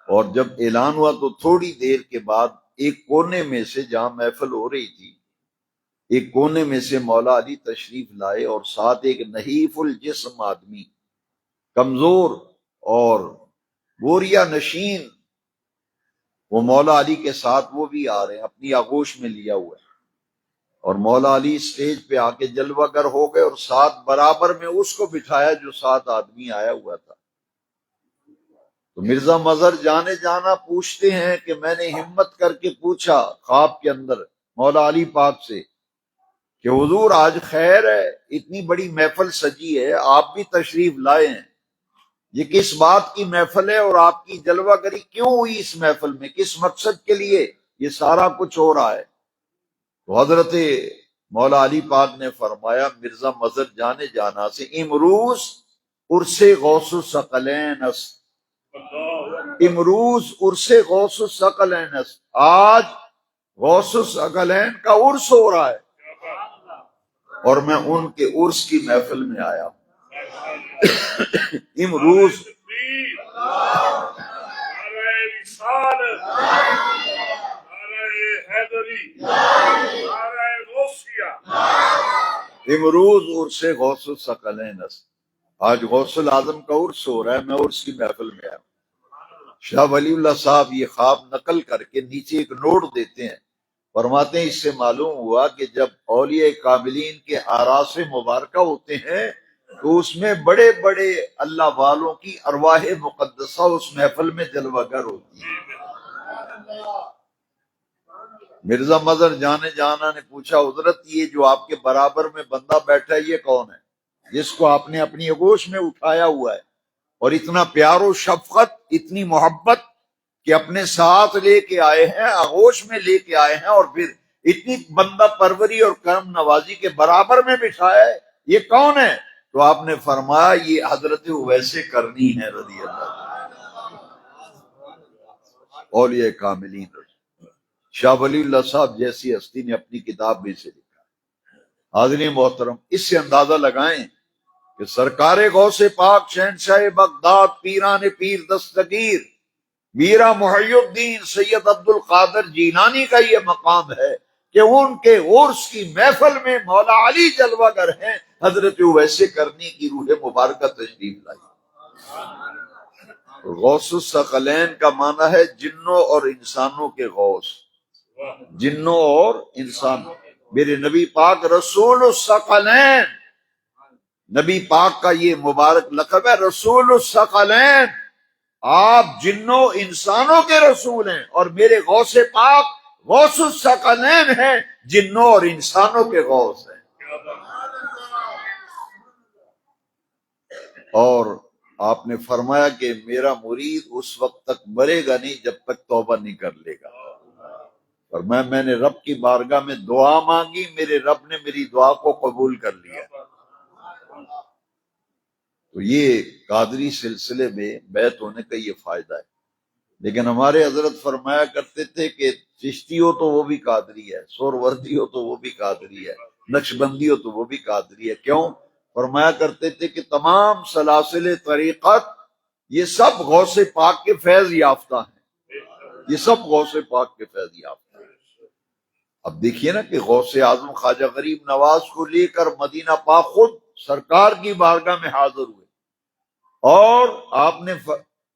اور جب اعلان ہوا تو تھوڑی دیر کے بعد ایک کونے میں سے، جہاں محفل ہو رہی تھی، ایک کونے میں سے مولا علی تشریف لائے اور ساتھ ایک نحیف الجسم آدمی، کمزور اور بوریا نشین، وہ مولا علی کے ساتھ وہ بھی آ رہے ہیں، اپنی آغوش میں لیا ہوا ہے، اور مولا علی اسٹیج پہ آ کے جلوہ گر ہو گئے اور ساتھ برابر میں اس کو بٹھایا جو ساتھ آدمی آیا ہوا تھا۔ تو مرزا مظہر جانے جانا پوچھتے ہیں کہ میں نے ہمت کر کے پوچھا خواب کے اندر مولا علی پاک سے کہ حضور آج خیر ہے، اتنی بڑی محفل سجی ہے، آپ بھی تشریف لائے ہیں، یہ کس بات کی محفل ہے اور آپ کی جلوہ گری کیوں ہوئی اس محفل میں، کس مقصد کے لیے یہ سارا کچھ ہو رہا ہے؟ تو حضرت مولا علی پاک نے فرمایا مرزا مظہر جانے جانا سے امروز عرس غوث الثقلین است، امروز عرس غوث الثقلین است، آج غوث الثقلین کا عرس ہو رہا ہے اور میں ان کے عرس کی محفل میں آیا ہوں۔ امروز امروز عرس غوث الثقلین است، آج غوث العظم کا عرس ہو رہا ہے، میں عرس کی محفل میں آیا ہوں۔ شاہ ولی اللہ صاحب یہ خواب نقل کر کے نیچے ایک نوٹ دیتے ہیں، فرماتے ہیں اس سے معلوم ہوا کہ جب اولیاء کاملین کے آراس مبارکہ ہوتے ہیں تو اس میں بڑے بڑے اللہ والوں کی ارواح مقدسہ اس محفل میں جلوہ گر ہوتی ہے۔ مرزا مظہر جانے جانا نے پوچھا حضرت یہ جو آپ کے برابر میں بندہ بیٹھا ہے یہ کون ہے جس کو آپ نے اپنی آغوش میں اٹھایا ہوا ہے، اور اتنا پیار و شفقت، اتنی محبت کہ اپنے ساتھ لے کے آئے ہیں، آغوش میں لے کے آئے ہیں، اور پھر اتنی بندہ پروری اور کرم نوازی کے برابر میں بٹھایا ہے، یہ کون ہے؟ تو آپ نے فرمایا یہ حضرت اویس کرنی ہے رضی اللہ عنہ، اولیاء کاملین۔ شاہ ولی اللہ صاحب جیسی ہستی نے اپنی کتاب میں سے لکھا۔ حاضرین محترم، اس سے اندازہ لگائیں کہ سرکار غوث پاک شہنشاہ بغداد پیران پیر دستگیر میرا محی الدین سید عبد القادر جیلانی کا یہ مقام ہے کہ ان کے عرس کی محفل میں مولا علی جلوہ گر ہیں، حضرت اویس کرنی کی روح مبارکہ تشریف لائی۔ غوث الثقلین کا معنی ہے جنوں اور انسانوں کے غوث، جنوں اور انسانوں۔ میرے نبی پاک رسول الثقلین، نبی پاک کا یہ مبارک لقب ہے رسول الثقلین، آپ جنوں انسانوں کے رسول ہیں، اور میرے غوث پاک غوث الثقلین ہیں، جنوں اور انسانوں کے غوث ہیں۔ اور آپ نے فرمایا کہ میرا مرید اس وقت تک مرے گا نہیں جب تک توبہ نہیں کر لے گا۔ اور میں نے رب کی بارگاہ میں دعا مانگی، میرے رب نے میری دعا کو قبول کر لیا۔ تو یہ قادری سلسلے میں بیعت ہونے کا یہ فائدہ ہے۔ لیکن ہمارے حضرت فرمایا کرتے تھے کہ چشتی ہو تو وہ بھی قادری ہے، سوروردی ہو تو وہ بھی قادری ہے، نقشبندی ہو تو وہ بھی قادری ہے۔ کیوں؟ فرمایا کرتے تھے کہ تمام سلاسل طریقت یہ سب غوث پاک کے فیض یافتہ ہیں، یہ سب غوث پاک کے فیض یافتہ ہیں۔ اب دیکھیے نا کہ غوث اعظم خواجہ غریب نواز کو لے کر مدینہ پاک خود سرکار کی بارگاہ میں حاضر ہوئے، اور آپ نے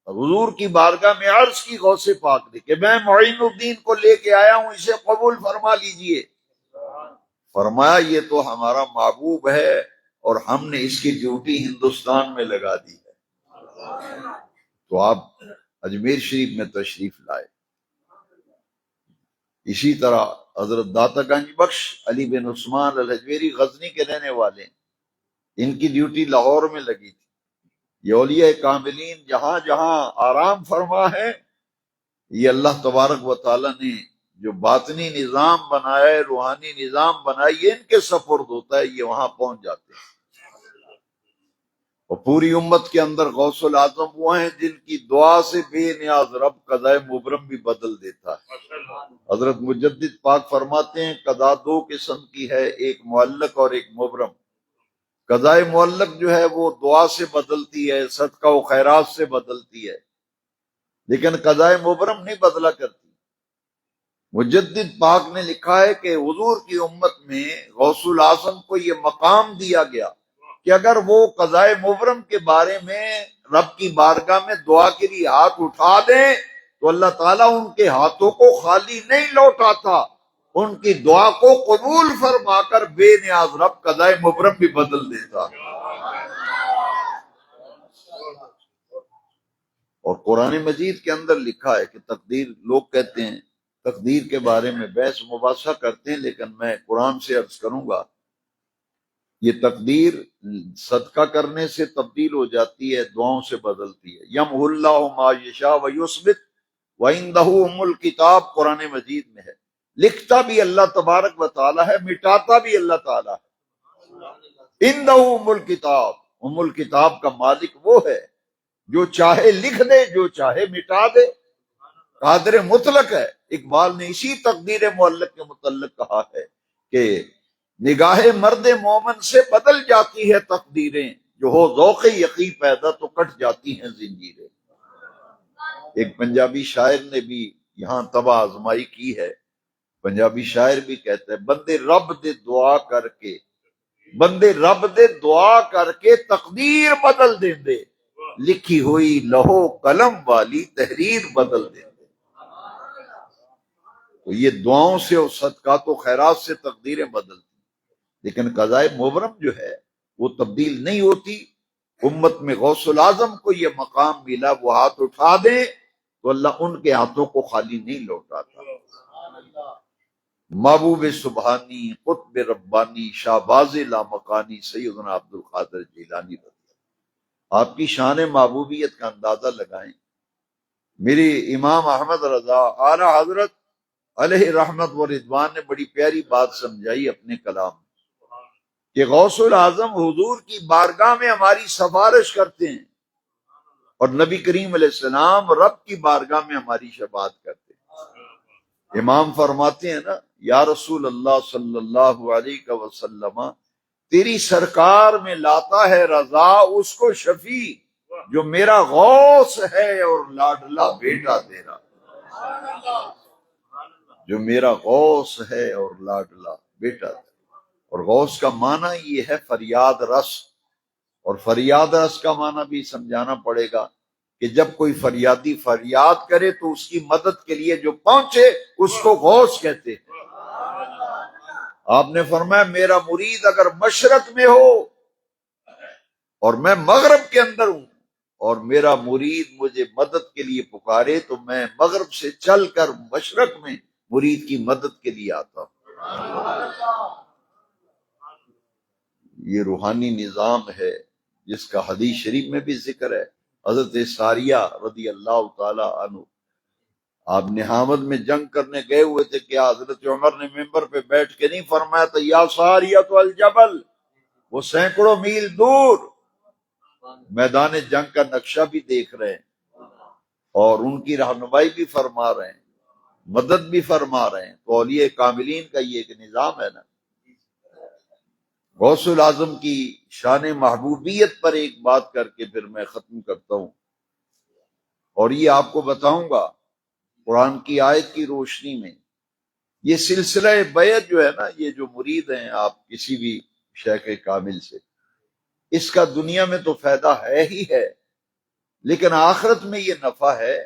حضور کی بارگاہ میں عرض کی غوث پاک نے کہ میں معین الدین کو لے کے آیا ہوں، اسے قبول فرما لیجئے۔ فرمایا یہ تو ہمارا محبوب ہے اور ہم نے اس کی ڈیوٹی ہندوستان میں لگا دی ہے۔ تو آپ اجمیر شریف میں تشریف لائے۔ اسی طرح حضرت داتا گنج بخش علی بن عثمان الحجویری غزنی کے رہنے والے ہیں، ان کی ڈیوٹی لاہور میں لگی تھی۔ یہ اولیاء کاملین جہاں جہاں آرام فرما ہے، یہ اللہ تبارک و تعالی نے جو باطنی نظام بنایا ہے، روحانی نظام بنایا، یہ ان کے سپرد ہوتا ہے، یہ وہاں پہنچ جاتے ہیں۔ اور پوری امت کے اندر غوث العظم وہ ہیں جن کی دعا سے بے نیاز رب قضائے مبرم بھی بدل دیتا ہے۔ حضرت مجدد پاک فرماتے ہیں قضا دو قسم کی ہے، ایک معلق اور ایک مبرم۔ قضائے معلق جو ہے وہ دعا سے بدلتی ہے، صدقہ و خیرات سے بدلتی ہے، لیکن قضائے مبرم نہیں بدلا کرتی۔ مجدد پاک نے لکھا ہے کہ حضور کی امت میں غوث العظم کو یہ مقام دیا گیا کہ اگر وہ قضائے مبرم کے بارے میں رب کی بارگاہ میں دعا کے لیے ہاتھ اٹھا دیں تو اللہ تعالیٰ ان کے ہاتھوں کو خالی نہیں لوٹاتا، ان کی دعا کو قبول فرما کر بے نیاز رب قضائے مبرم بھی بدل دیتا۔ اور قرآن مجید کے اندر لکھا ہے کہ تقدیر، لوگ کہتے ہیں تقدیر کے بارے میں بحث مباحثہ کرتے ہیں، لیکن میں قرآن سے عرض کروں گا یہ تقدیر صدقہ کرنے سے تبدیل ہو جاتی ہے، دعاؤں سے بدلتی ہے۔ یمحو اللہ ما یشاء ویثبت وعندہ ام الکتاب، قرآن مجید میں ہے۔ لکھتا بھی اللہ تبارک و تعالی ہے، مٹاتا بھی اللہ تعالی ہے۔ عندہ ام الکتاب، ام الکتاب کا مالک وہ ہے جو چاہے لکھ دے، جو چاہے مٹا دے، قادر مطلق ہے۔ اقبال نے اسی تقدیر معلق کے متعلق کہا ہے کہ نگاہ مرد مومن سے بدل جاتی ہے تقدیریں، جو ہو ذوق یقین پیدا تو کٹ جاتی ہیں زنجیریں۔ ایک پنجابی شاعر نے بھی یہاں تباہ آزمائی کی ہے۔ پنجابی شاعر بھی کہتا ہے بندے رب دے دعا کر کے، بندے رب دے دعا کر کے تقدیر بدل دیں دے، لکھی ہوئی لہو قلم والی تحریر بدل دیں دے۔ تو یہ دعاؤں سے اور صدقات و خیرات سے تقدیریں بدلتی، لیکن قضائے مبرم جو ہے وہ تبدیل نہیں ہوتی۔ امت میں غوث العظم کو یہ مقام ملا، وہ ہاتھ اٹھا دیں تو اللہ ان کے ہاتھوں کو خالی نہیں لوٹاتا۔ محبوب سبحانی، قطب ربانی، شہباز لامکانی سیدنا عبد القادر جیلانی رضی اللہ، آپ کی شان محبوبیت کا اندازہ لگائیں۔ میری امام احمد رضا اعلیٰ حضرت علیہ رحمت و رضوان نے بڑی پیاری بات سمجھائی اپنے کلام میں کہ غوث العظم حضور کی بارگاہ میں ہماری سفارش کرتے ہیں، اور نبی کریم علیہ السلام رب کی بارگاہ میں ہماری شفاعت کرتے ہیں۔ امام فرماتے ہیں نا یا رسول اللہ صلی اللہ علیہ وسلم، تیری سرکار میں لاتا ہے رضا اس کو شفیع جو میرا غوث ہے اور لاڈلا بیٹا تیرا، جو میرا غوث ہے اور لاڈلا بیٹا تیرا۔ اور غوث کا معنی یہ ہے فریاد رس، اور فریاد رس کا معنی بھی سمجھانا پڑے گا کہ جب کوئی فریادی فریاد کرے تو اس کی مدد کے لیے جو پہنچے اس کو غوث کہتے ہیں۔ آپ نے فرمایا میرا مرید اگر مشرق میں ہو اور میں مغرب کے اندر ہوں اور میرا مرید مجھے مدد کے لیے پکارے تو میں مغرب سے چل کر مشرق میں مرید کی مدد کے لیے آتا ہوں۔ یہ روحانی نظام ہے جس کا حدیث شریف میں بھی ذکر ہے۔ حضرت ساریہ رضی اللہ تعالی عنہ آپ نہامت میں جنگ کرنے گئے ہوئے تھے، کیا حضرت عمر نے ممبر پہ بیٹھ کے نہیں فرمایا تھا یا ساریۃ الجبل؟ وہ سینکڑوں میل دور میدان جنگ کا نقشہ بھی دیکھ رہے ہیں اور ان کی رہنمائی بھی فرما رہے ہیں، مدد بھی فرما رہے ہیں۔ تو اولیاء کاملین کا یہ ایک نظام ہے نا۔ غوث الاعظم کی شان محبوبیت پر ایک بات کر کے پھر میں ختم کرتا ہوں، اور یہ آپ کو بتاؤں گا قرآن کی آیت کی روشنی میں۔ یہ سلسلہ بیعت جو ہے نا، یہ جو مرید ہیں آپ کسی بھی شیخ کامل سے، اس کا دنیا میں تو فائدہ ہے ہی ہے، لیکن آخرت میں یہ نفع ہے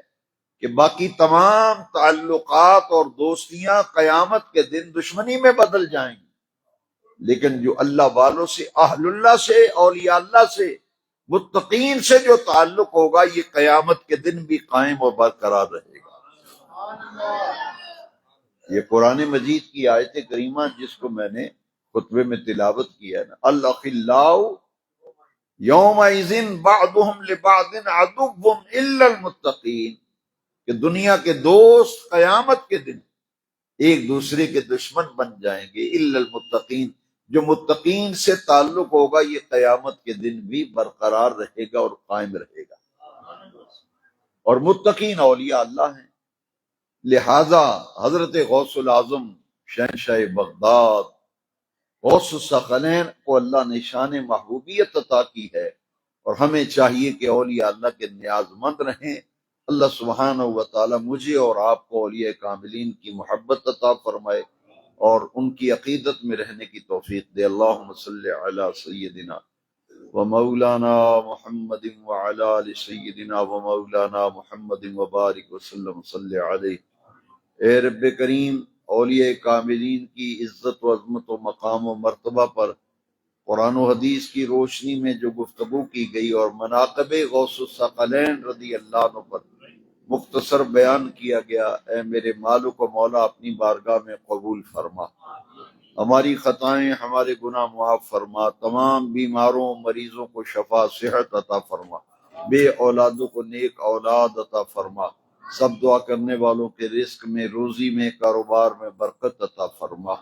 کہ باقی تمام تعلقات اور دوستیاں قیامت کے دن دشمنی میں بدل جائیں گی، لیکن جو اللہ والوں سے، اہل اللہ سے، اولیاء اللہ سے، متقین سے جو تعلق ہوگا، یہ قیامت کے دن بھی قائم و برقرار رہے گا۔ یہ قرآن مجید کی آیت کریمہ جس کو میں نے خطبے میں تلاوت کیا ہے نا، الاخلاء یومئذ بعضهم لبعض عدو الا المتقین، کہ دنیا کے دوست قیامت کے دن ایک دوسرے کے دشمن بن جائیں گے، الا المتقین، جو متقین سے تعلق ہوگا یہ قیامت کے دن بھی برقرار رہے گا اور قائم رہے گا، اور متقین اولیاء اللہ ہیں۔ لہذا حضرت غوث العظم شہنشاہ بغداد غوث الثقلین کو اللہ نے شان محبوبیت عطا کی ہے، اور ہمیں چاہیے کہ اولیاء اللہ کے نیاز مند رہیں۔ اللہ سبحانہ و تعالی مجھے اور آپ کو اولیاء کاملین کی محبت عطا فرمائے اور ان کی عقیدت میں رہنے کی توفیق دے۔ اللہم صلی علی سیدنا و مولانا محمد وعلی آل سیدنا و مولانا محمد وبارک وسلم صلی علیہ۔ اے رب کریم، اولیاء کاملین کی عزت و عظمت و مقام و مرتبہ پر قرآن و حدیث کی روشنی میں جو گفتگو کی گئی اور مناقب غوث الثقلین رضی اللہ عنہ پر مختصر بیان کیا گیا، اے میرے مالک و مولا اپنی بارگاہ میں قبول فرما، ہماری خطائیں، ہمارے گناہ معاف فرما، تمام بیماروں مریضوں کو شفا صحت عطا فرما، بے اولادوں کو نیک اولاد عطا فرما، سب دعا کرنے والوں کے رزق میں، روزی میں، کاروبار میں برکت عطا فرما۔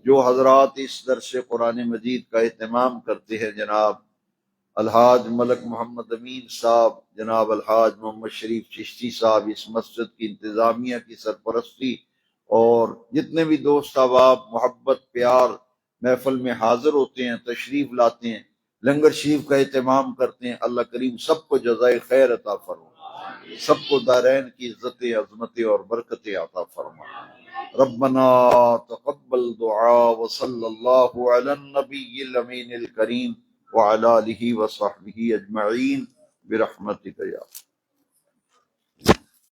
جو حضرات اس درس قرآن مجید کا اہتمام کرتے ہیں، جناب الحاج ملک محمد امین صاحب، جناب الحاج محمد شریف چشتی صاحب، اس مسجد کی انتظامیہ کی سرپرستی، اور جتنے بھی دوست احباب محبت پیار محفل میں حاضر ہوتے ہیں، تشریف لاتے ہیں، لنگر شریف کا اہتمام کرتے ہیں، اللہ کریم سب کو جزائے خیر عطا فرما، سب کو دارین کی عزت عظمت اور برکت عطا فرما۔ ربنا تقبل دعا وصلی اللہ علی النبی الامین الکریم وعلی آلہ وصحبہ اجمعین برحمتک یا